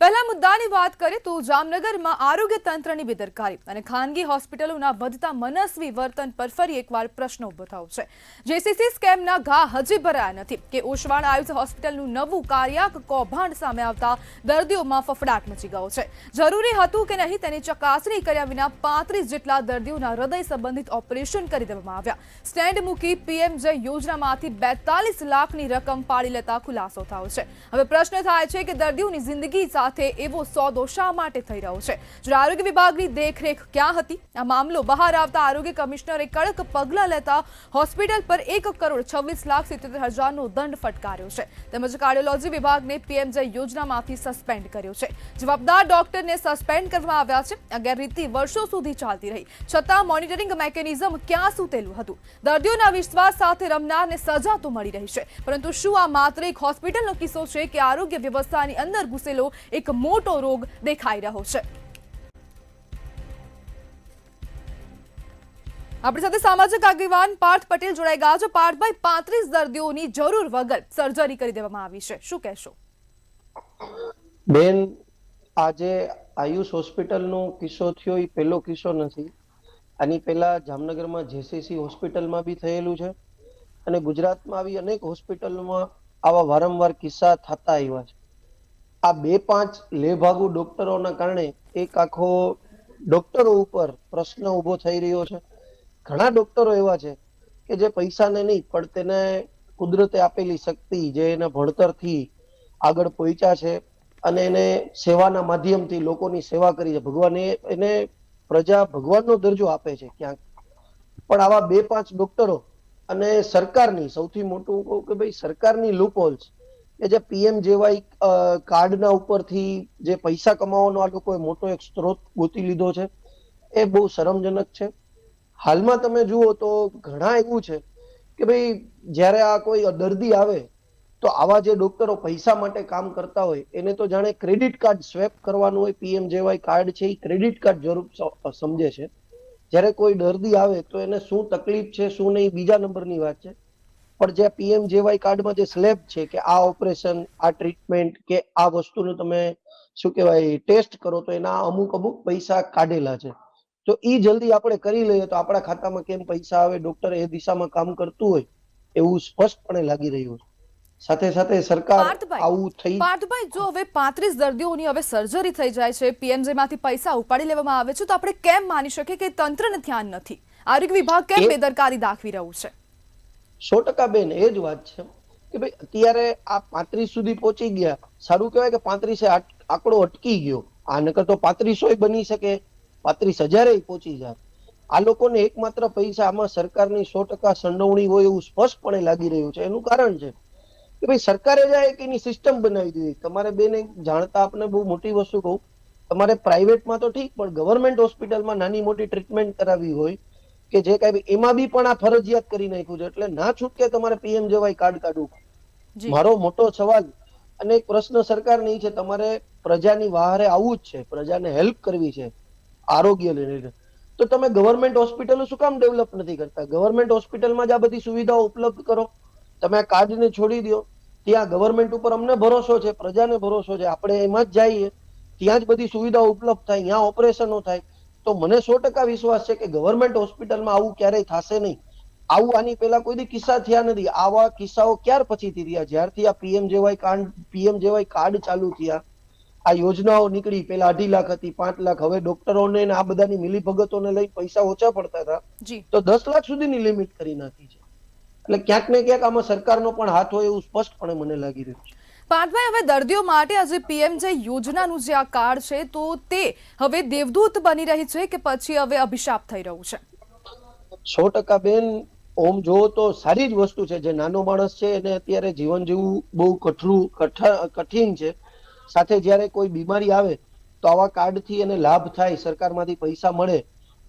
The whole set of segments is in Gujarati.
પહેલા મુદ્દાની વાત કરીએ તો જામનગરમાં આરોગ્ય તંત્રની બેદરકારી અને ખાનગી હોસ્પિટલોના વધતા મનસ્વી વર્તન પર ફરી એકવાર પ્રશ્ન ઉભો થયો છે। જેસીસી સ્કેમના ઘા હજી ભરાયા નથી કે ઓશવાણ આયુષ હોસ્પિટલનું નવું કાર્યાક કૌભાંડ સામે આવતા દર્દીઓમાં ફફડાટ મચી ગયો છે। જરૂરી હતું કે નહીં તેની ચકાસણી કર્યા વિના 35 જેટલા દર્દીઓના હૃદય સંબંધિત ઓપરેશન કરી દેવામાં આવ્યા। સ્ટેન્ડ મૂકી પીએમજે યોજનામાંથી 42 લાખની રકમ પાડી લેતા ખુલાસો થયો છે। હવે પ્રશ્ન થાય છે કે દર્દીઓની જિંદગી સાથે એવો સોદો શા માટે થઈ રહ્યો છે? જો આરોગ્ય વિભાગની દેખરેખ ક્યાં હતી? આ મામલો બહાર આવતા આરોગ્ય કમિશનરે કડક પગલાં લેતા હોસ્પિટલ પર 1,26,77,000નો દંડ ફટકાર્યો છે તેમજ કાર્ડિયોલોજી વિભાગને પીએમજે યોજનામાંથી સસ્પેન્ડ કર્યો છે। જવાબદાર ડોક્ટરને સસ્પેન્ડ કરવામાં આવ્યા છે। આ ગેરરીતિ વર્ષો સુધી ચાલતી રહી છતાં મોનિટરિંગ મેકેનિઝમ ક્યાં સૂતેલું હતું? દર્દીઓના વિશ્વાસ સાથે રમનારને સજા તો મળી રહી છે, પરંતુ શું આ માત્ર એક હોસ્પિટલનો કિસ્સો છે કે આરોગ્ય વ્યવસ્થાની અંદર ઘૂસેલો એક મોટો રોગ દેખાઈ રહ્યો છે? આપણી સાથે સામાજિક આગેવાન પાર્થ પટેલ જોડાઈ ગયા છે। પાર્થભાઈ, 35 દર્દીઓની જરૂર વગર સર્જરી કરી દેવામાં આવી છે, શું કહેશો? બેન, આજે આયુષ હોસ્પિટલનો કિસ્સો થયો એ પહેલો કિસ્સો નથી। આની પહેલા જામનગરમાં જેસીસી હોસ્પિટલમાં બી થયેલું છે અને ગુજરાતમાં આવી અનેક હોસ્પિટલમાં આવા વારંવાર કિસ્સા થતા આવ્યા છે। આ 2-5 લેભાગુ ડોક્ટરોના કારણે એક આખો ડોક્ટરો ઉપર પ્રશ્ન ઉભો થઈ રહ્યો છે। ઘણા ડોક્ટરો એવા છે કે જે પૈસાને નહીં પણ તેને કુદરતે આપેલી શક્તિ, જે એના ભણતરથી આગળ પહોંચ્યા છે અને એને સેવાના માધ્યમથી લોકોની સેવા કરી છે। ભગવાને એને પ્રજા ભગવાનનો દરજ્જો આપે છે ક્યાંક, પણ આવા 2-5 ડોક્ટરો અને સરકારની સૌથી મોટું કહું કે ભાઈ સરકારની લૂપહોલ્સ કે જે પીએમજેવાય કાર્ડના ઉપરથી જે પૈસા કમાવાનો આ લોકોએ મોટો એક સ્ત્રોત ગોતી લીધો છે, એ બહુ શરમજનક છે। હાલમાં તમે જુઓ તો ઘણા એવું છે કે ભાઈ જ્યારે આ કોઈ દર્દી આવે તો આવા જે ડોક્ટરો પૈસા માટે કામ કરતા હોય એને તો જાણે ક્રેડિટ કાર્ડ સ્વેપ કરવાનું હોય, પીએમજેવાય કાર્ડ છે એ ક્રેડિટ કાર્ડ જરૂર સમજે છે। જ્યારે કોઈ દર્દી આવે તો એને શું તકલીફ છે શું નહીં બીજા નંબરની વાત છે, પણ જે પીએમજેવાય કાર્ડમાં જે સ્લેબ છે કે આ ઓપરેશન, આ ટ્રીટમેન્ટ કે આ વસ્તુનું તમે શું કહેવાય ટેસ્ટ કરો તો એના અમુક પૈસા કાઢેલા છે, તો એ જલ્દી આપણે કરી લઈએ તો આપણા ખાતામાં કેમ પૈસા આવે, ડોક્ટર એ દિશામાં કામ કરતું હોય એવું સ્પષ્ટપણે લાગી રહ્યું છે। સાથે સાથે સરકાર આવું થઈ પાર્થભાઈ, જો હવે 35 દર્દીઓની હવે સર્જરી થઈ જાય છે, પીએમજેમાંથી પૈસા ઉપાડી લેવામાં આવે છે, તો આપણે કેમ માની શકીએ કે તંત્રને ધ્યાન નથી? આરોગ્ય વિભાગ કેમ બેદરકારી દાખવી રહ્યું છે? 100% બેન, એ જ વાત છે કે ભાઈ અત્યારે આ 35 સુધી પહોંચી ગયા, સારું કહેવાય કે 35 આંકડો અટકી ગયો। આ નકર તો 3500 બની શકે, 35,000 પહોંચી જાય। આ લોકોને એકમાત્ર પૈસા, આમાં સરકારની 100% સંડોવણી હોય એવું સ્પષ્ટપણે લાગી રહ્યું છે। એનું કારણ છે કે ભાઈ સરકારે જાય કે એની સિસ્ટમ બનાવી દીધી। તમારે બેન જાણતા આપને બહુ મોટી વસ્તુ કહું, તમારે પ્રાઇવેટમાં તો ઠીક, પણ ગવર્મેન્ટ હોસ્પિટલમાં નાની મોટી ટ્રીટમેન્ટ કરાવી હોય કે જે કઈ એમાં બી પણ આ ફરજિયાત કરી નાખ્યું છે, એટલે ના છૂટકે તમારે પીએમજેવાય કાર્ડ કાઢવું। મારો મોટો સવાલ અને એક પ્રશ્ન સરકારને છે, તમારે પ્રજાની વહારે આવવું જ છે, પ્રજાને હેલ્પ કરવી છે આરોગ્ય લઈને, તો તમે ગવર્મેન્ટ હોસ્પિટલો શું કામ ડેવલપ નથી કરતા? ગવર્મેન્ટ હોસ્પિટલમાં જ આ બધી સુવિધાઓ ઉપલબ્ધ કરો। તમે આ કાર્ડને છોડી દો, ત્યાં ગવર્મેન્ટ ઉપર અમને ભરોસો છે, પ્રજાને ભરોસો છે, આપણે એમાં જ જઈએ, ત્યાં જ બધી સુવિધાઓ ઉપલબ્ધ થાય, ત્યાં ઓપરેશનો થાય, તો મને 100% વિશ્વાસ છે કે ગવર્મેન્ટ હોસ્પિટલમાં આવું ક્યારેય થશે નહીં। આવું આની પહેલા કોઈ કિસ્સા થયા નથી। આવા કિસ્સાઓ ક્યાર પછીથી થયા? જ્યારથી આ પીએમજેવાય કાર્ડ ચાલુ થયા, આ યોજનાઓ નીકળી, પેલા 2.5 લાખ હતી, 5 લાખ, હવે ડોક્ટરોને આ બધાની મિલીભગતોને લઈ પૈસા ઓછા પડતા હતા તો 10 લાખ સુધીની લિમિટ કરી નાખી છે। એટલે ક્યાંક ને ક્યાંક આમાં સરકારનો પણ હાથ હોય એવું સ્પષ્ટપણે મને લાગી રહ્યું છે। પાર્થભાઈ, હવે દર્દીઓ માટે આજે પીએમજે યોજનાનું જે આ કાર્ડ છે તો તે હવે દેવદૂત બની રહી છે કે પછી હવે અભિશાપ થઈ રહ્યું છે? 100% બેન, ઓમ જોવો તો સારી જ વસ્તુ છે। જે નાનો માણસ છે એને અત્યારે જીવન જીવવું બહુ કઠિન છે, સાથે જ્યારે કોઈ બીમારી આવે તો આવા કાર્ડથી એને લાભ થાય, સરકારમાંથી પૈસા મળે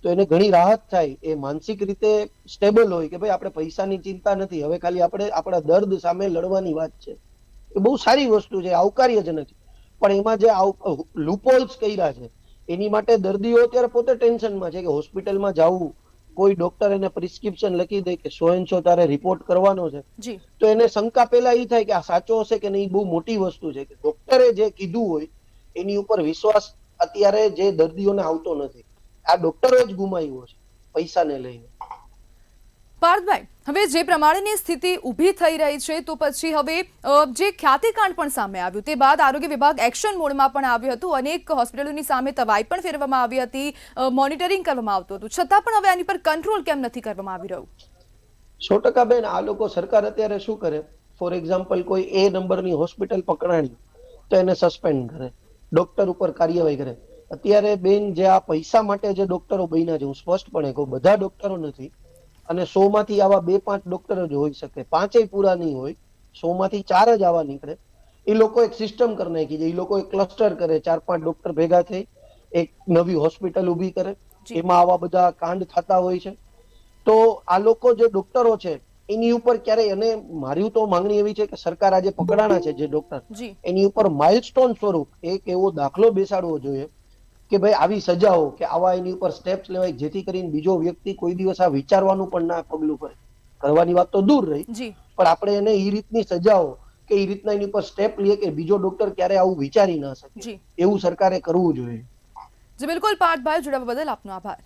તો એને ઘણી રાહત થાય, એ માનસિક રીતે સ્ટેબલ હોય કે ભાઈ આપણે પૈસાની ચિંતા નથી, હવે ખાલી આપણે આપણા દર્દ સામે લડવાની વાત છે, એ બહુ સારી વસ્તુ છે, આવકાર્યજનક છે। પણ એમાં જે લૂપહોલ્સ કર્યા છે એની માટે દર્દીઓ અત્યારે પોતે ટેન્શનમાં છે કે હોસ્પિટલમાં જવું, કોઈ ડોક્ટર એને પ્રિસ્ક્રિપ્શન લખી દે કે 100 તારે રિપોર્ટ કરવાનો છે, તો એને શંકા પેલા એ થાય કે આ સાચો હશે કે નહીં। બહુ મોટી વસ્તુ છે કે ડોક્ટરે જે કીધું હોય એની ઉપર વિશ્વાસ અત્યારે જે દર્દીઓને આવતો નથી. આ ડોક્ટરો જ ગુમાવ્યો છે પૈસાને લઈને. પાર્થભાઈ, હવે જે પ્રમાણેની સ્થિતિ ઊભી થઈ રહી છે તો પછી હવે જે ખ્યાતિકાંડ પણ સામે આવ્યું તે બાદ આરોગ્ય વિભાગ એક્શન મોડમાં પણ આવ્યું હતું. અનેક હોસ્પિટલોની સામે તવાઈ પણ ફેરવવામાં આવી હતી, મોનિટરિંગ કરવામાં આવતું હતું, છતાં પણ હવે આની પર કંટ્રોલ કેમ નથી કરવામાં આવી રહ્યું? 100% બેન, આ લોકો સરકાર અત્યારે શું કરે, ફોર એક્ઝામ્પલ કોઈ એ નંબરની હોસ્પિટલ પકડાણી તો એને સસ્પેન્ડ કરે, ડોક્ટર ઉપર કાર્યવાહી કરે. અત્યારે બેન જે આ પૈસા માટે જે ડોક્ટરો બન્યા છે, હું સ્પષ્ટપણે કહું, બધા ડોક્ટરો નથી, અને 100 માંથી આવા 2-5 ડોક્ટર જ હોઈ શકે, 5 પૂરા નહીં હોય, 100 માંથી 4 જ આવા નીકળે. એ લોકો એક સિસ્ટમ કરી નાખી છે, એ લોકો એક ક્લસ્ટર કરે, 4-5 ડોક્ટર ભેગા થઈ એક નવી હોસ્પિટલ ઊભી કરે, એમાં આવા બધા કાંડ થતા હોય છે. તો આ લોકો જે ડોક્ટરો છે એની ઉપર ક્યારેય, અને મારી તો માંગણી એવી છે કે સરકાર આજે પકડાણા છે જે ડોક્ટર, એની ઉપર માઇલસ્ટોન સ્વરૂપ એક એવો દાખલો બેસાડવો જોઈએ કે ભાઈ આવી સજાઓ, કે આવા એની ઉપર સ્ટેપ્સ લેવાય, જેથી કરીને બીજો વ્યક્તિ કોઈ દિવસ આ વિચારવાનું પણ ના પગલું ભરે. કરવાની વાત તો દૂર રહી, પણ આપણે એને એ રીતની સજાઓ કે એ રીતના એની ઉપર સ્ટેપ લઈએ કે બીજો ડોક્ટર ક્યારે આવું વિચારી ના શકે, એવું સરકારે કરવું જોઈએ. જી બિલકુલ પાર્થભાઈ, જોડાવા બદલ આપનો આભાર.